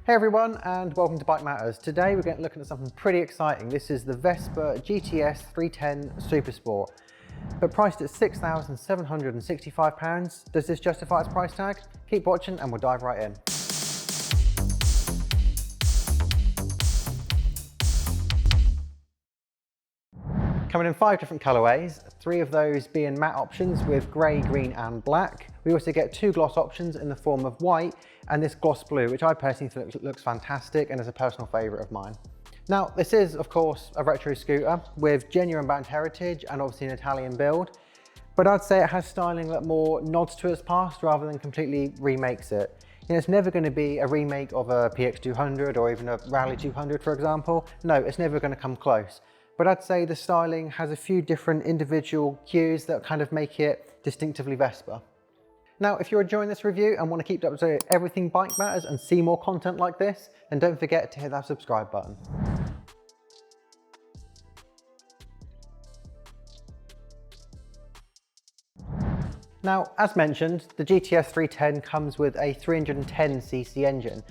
Hey everyone, and welcome to Bike Matters. Today we're going to look at something pretty exciting. This is the Vespa GTS 310 Supersport. But priced at £6,765, does this justify its price tag? Keep watching and we'll dive right in. Coming in 5 different colourways, 3 of those being matte options with grey, green and black. We also get 2 gloss options in the form of white and this gloss blue, which I personally think looks fantastic and is a personal favourite of mine. Now, this is of course a retro scooter with genuine brand heritage and obviously an Italian build, but I'd say it has styling that more nods to its past rather than completely remakes it. You know, it's never going to be a remake of a PX200 or even a Rally 200, for example. No, it's never going to come close. But I'd say the styling has a few different individual cues that kind of make it distinctively Vespa. Now, if you're enjoying this review and want to keep up to everything Bike Matters and see more content like this, then don't forget to hit that subscribe button. Now, as mentioned, the GTS 310 comes with a 310cc engine.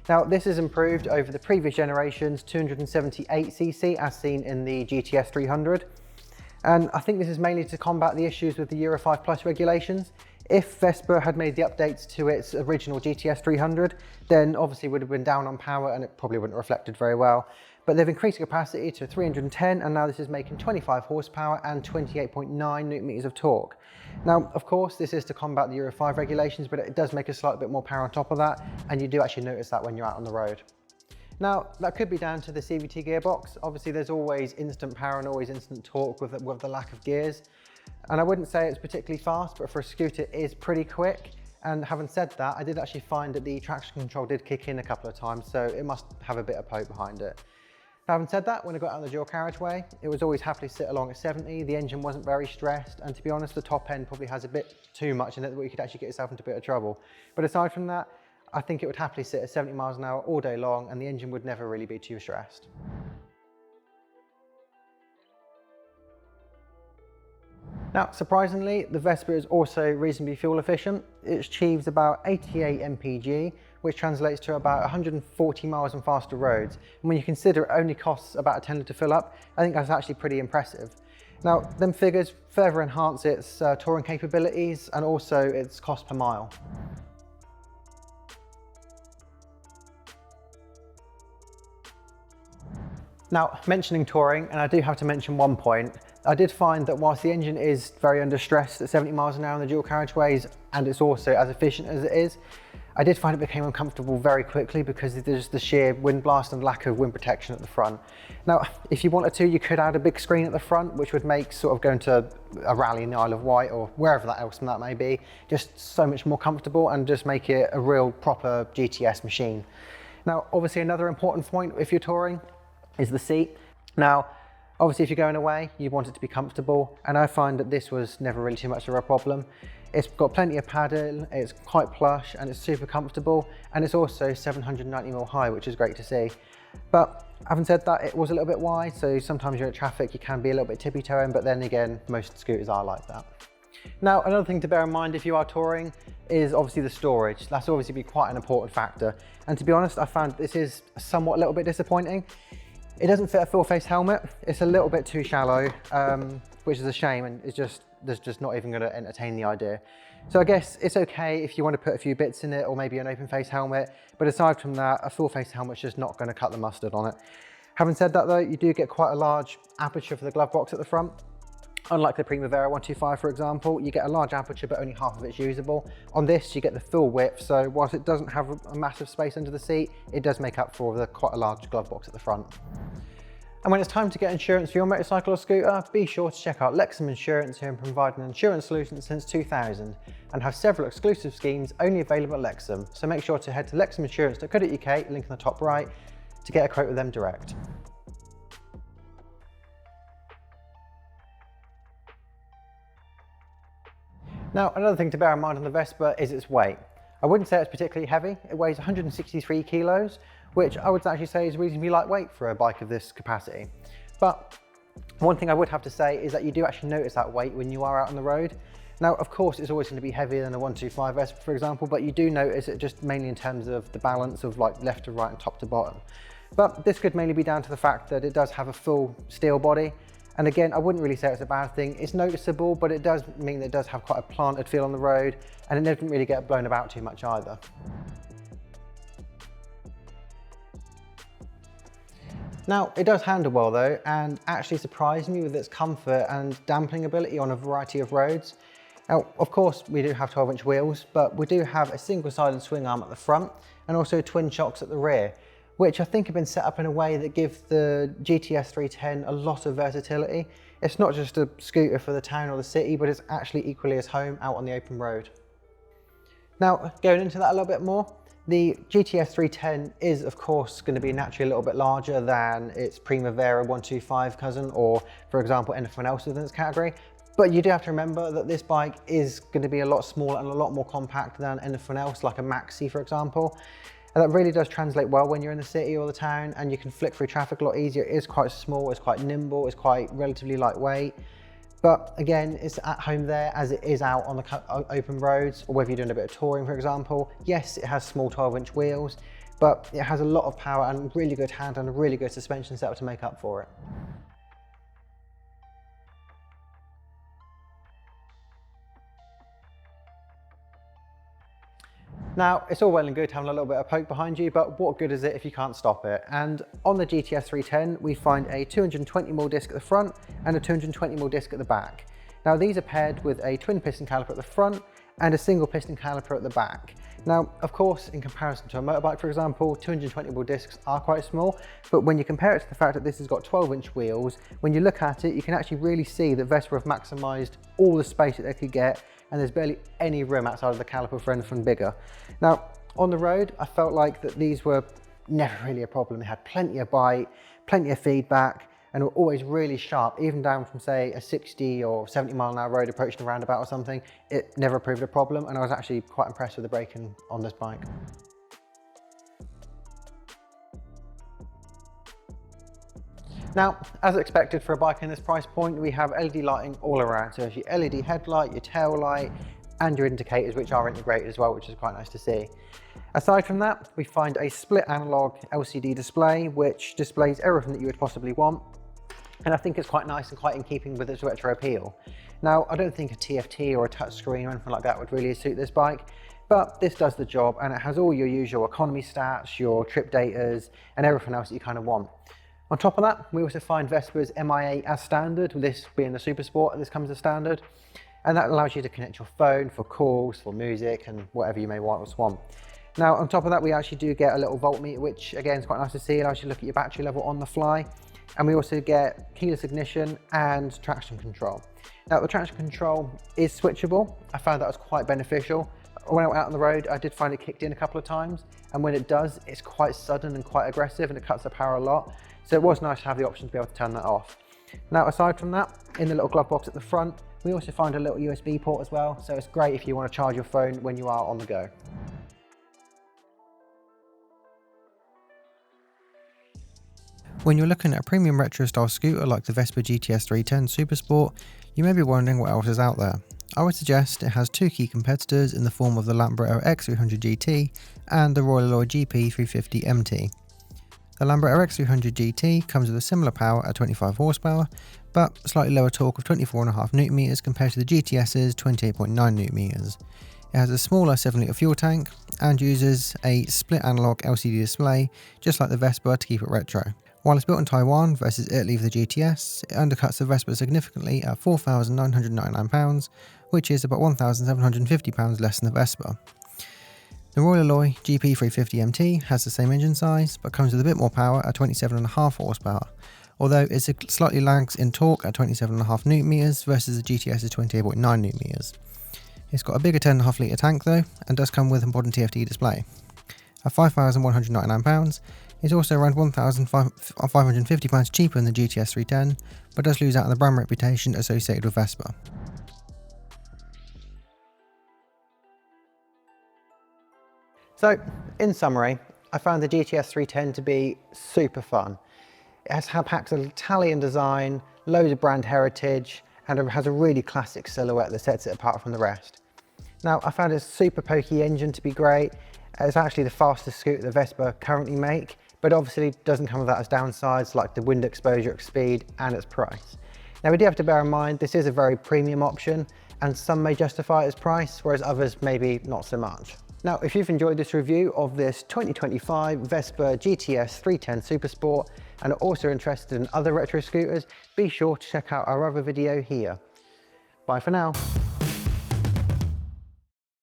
Now, this is improved over the previous generation's 278cc as seen in the GTS 300. And I think this is mainly to combat the issues with the Euro 5 Plus regulations. If Vespa had made the updates to its original GTS 300, then obviously it would have been down on power and it probably wouldn't have reflected very well. But they've increased the capacity to 310 and now this is making 25 horsepower and 28.9 Newton meters of torque. Now, of course, this is to combat the Euro 5 regulations, but it does make a slight bit more power on top of that, and you do actually notice that when you're out on the road. Now, that could be down to the CVT gearbox. Obviously, there's always instant power and always instant torque with the lack of gears. And I wouldn't say it's particularly fast, but for a scooter, it is pretty quick. And having said that, I did actually find that the traction control did kick in a couple of times, so it must have a bit of poke behind it. Having said that, when I got out on the dual carriageway, it was always happily sit along at 70. The engine wasn't very stressed, and to be honest, the top end probably has a bit too much in it that you could actually get yourself into a bit of trouble. But aside from that, I think it would happily sit at 70 miles an hour all day long, and the engine would never really be too stressed. Now, surprisingly, the Vespa is also reasonably fuel efficient. It achieves about 88 mpg, which translates to about 140 miles on faster roads. And when you consider it only costs about a tenner to fill up, I think that's actually pretty impressive. Now, them figures further enhance its touring capabilities and also its cost per mile. Now, mentioning touring, and I do have to mention one point, I did find that whilst the engine is very under stress at 70 miles an hour on the dual carriageways, and it's also as efficient as it is, I did find it became uncomfortable very quickly because there's the sheer wind blast and lack of wind protection at the front. Now, if you wanted to, you could add a big screen at the front, which would make sort of going to a rally in the Isle of Wight or wherever else that may be, just so much more comfortable and just make it a real proper GTS machine. Now, obviously another important point if you're touring is the seat. Now, obviously if you're going away, you want it to be comfortable, and I find that this was never really too much of a problem. It's got plenty of padding, it's quite plush and it's super comfortable, and it's also 790mm high, which is great to see. But having said that, it was a little bit wide, so sometimes you're at traffic, you can be a little bit tippy-toeing, but then again, most scooters are like that. Now, another thing to bear in mind if you are touring is obviously the storage. That's obviously be quite an important factor. And to be honest, I found this is somewhat a little bit disappointing. It doesn't fit a full face helmet. It's a little bit too shallow, which is a shame, and it's just not even going to entertain the idea. So I guess it's okay if you want to put a few bits in it or maybe an open face helmet, but aside from that, a full face helmet's just not going to cut the mustard on it. Having said that though, you do get quite a large aperture for the glove box at the front. Unlike the Primavera 125, for example, you get a large aperture, but only half of it's usable. On this, you get the full width, so whilst it doesn't have a massive space under the seat, it does make up for quite a large glove box at the front. And when it's time to get insurance for your motorcycle or scooter, be sure to check out Lexham Insurance, who have provided an insurance solution since 2000 and have several exclusive schemes only available at Lexham. So make sure to head to lexhaminsurance.co.uk, link in the top right, to get a quote with them direct. Now, another thing to bear in mind on the Vespa is its weight. I wouldn't say it's particularly heavy. It weighs 163 kilos, which I would actually say is reasonably lightweight for a bike of this capacity. But one thing I would have to say is that you do actually notice that weight when you are out on the road. Now, of course, it's always going to be heavier than a 125 Vespa, for example, but you do notice it just mainly in terms of the balance of like left to right and top to bottom. But this could mainly be down to the fact that it does have a full steel body. And again, I wouldn't really say it's a bad thing. It's noticeable, but it does mean that it does have quite a planted feel on the road, and it doesn't really get blown about too much either. Now, it does handle well though, and actually surprised me with its comfort and dampening ability on a variety of roads. Now, of course, we do have 12-inch wheels, but we do have a single-sided swing arm at the front and also twin shocks at the rear, which I think have been set up in a way that give the GTS 310 a lot of versatility. It's not just a scooter for the town or the city, but it's actually equally as home out on the open road. Now, going into that a little bit more, the GTS 310 is of course going to be naturally a little bit larger than its Primavera 125 cousin, or for example anything else within its category. But you do have to remember that this bike is going to be a lot smaller and a lot more compact than anything else, like a Maxi for example. And that really does translate well when you're in the city or the town, and you can flick through traffic a lot easier. It is quite small, it's quite nimble, it's quite relatively lightweight. But again, it's at home there as it is out on the open roads, or whether you're doing a bit of touring, for example. Yes, it has small 12-inch wheels, but it has a lot of power and really good hand and a really good suspension setup to make up for it. Now, it's all well and good having a little bit of poke behind you, but what good is it if you can't stop it? And on the GTS 310, we find a 220mm disc at the front and a 220mm disc at the back. Now, these are paired with a twin piston caliper at the front and a single piston caliper at the back. Now, of course, in comparison to a motorbike, for example, 220mm discs are quite small, but when you compare it to the fact that this has got 12-inch wheels, when you look at it, you can actually really see that Vespa have maximised all the space that they could get, and there's barely any room outside of the caliper for anything bigger. Now, on the road, I felt like that these were never really a problem. They had plenty of bite, plenty of feedback, and were always really sharp, even down from say a 60 or 70-mile-an-hour road approaching a roundabout or something. It never proved a problem, and I was actually quite impressed with the braking on this bike. Now, as expected for a bike in this price point, we have LED lighting all around. So it's your LED headlight, your tail light, and your indicators, which are integrated as well, which is quite nice to see. Aside from that, we find a split analog LCD display, which displays everything that you would possibly want. And I think it's quite nice and quite in keeping with its retro appeal. Now, I don't think a TFT or a touchscreen or anything like that would really suit this bike, but this does the job, and it has all your usual economy stats, your trip datas, and everything else that you kind of want. On top of that, we also find Vespa's MIA as standard, with this being the Supersport, this comes as standard. And that allows you to connect your phone for calls, for music, and whatever you may want. Now, on top of that, we actually do get a little voltmeter, which again is quite nice to see. It allows you to look at your battery level on the fly. And we also get keyless ignition and traction control. Now, the traction control is switchable. I found that was quite beneficial. When I went out on the road, I did find it kicked in a couple of times. And when it does, it's quite sudden and quite aggressive, and it cuts the power a lot. So it was nice to have the option to be able to turn that off. Now, aside from that, in the little glove box at the front, we also find a little USB port as well. So it's great if you want to charge your phone when you are on the go. When you're looking at a premium retro style scooter like the Vespa GTS 310 Supersport, you may be wondering what else is out there. I would suggest it has two key competitors in the form of the Lambretta X300 GT and the Royal Alloy GP 350 MT. The Lambretta X300 GT comes with a similar power at 25 horsepower, but slightly lower torque of 24.5 Nm compared to the GTS's 28.9 Nm. It has a smaller 7-litre fuel tank and uses a split analog LCD display, just like the Vespa, to keep it retro. While it's built in Taiwan versus Italy for the GTS, it undercuts the Vespa significantly at £4,999, which is about £1,750 less than the Vespa. The Royal Alloy GP 350 MT has the same engine size, but comes with a bit more power at 27.5 horsepower, although it slightly lags in torque at 27.5 Nm versus the GTS's 28.9 Nm. It's got a bigger 10.5 litre tank though, and does come with a modern TFT display. At £5,199, it's also around £1,550 cheaper than the GTS 310, but does lose out on the brand reputation associated with Vespa. So, in summary, I found the GTS 310 to be super fun. It packs an Italian design, loads of brand heritage, and it has a really classic silhouette that sets it apart from the rest. Now, I found its super pokey engine to be great. It's actually the fastest scooter the Vespa currently make, but obviously doesn't come without its downsides like the wind exposure, its speed and its price. Now, we do have to bear in mind this is a very premium option and some may justify its price, whereas others maybe not so much. Now, if you've enjoyed this review of this 2025 Vespa GTS 310 Supersport and are also interested in other retro scooters, be sure to check out our other video here. Bye for now.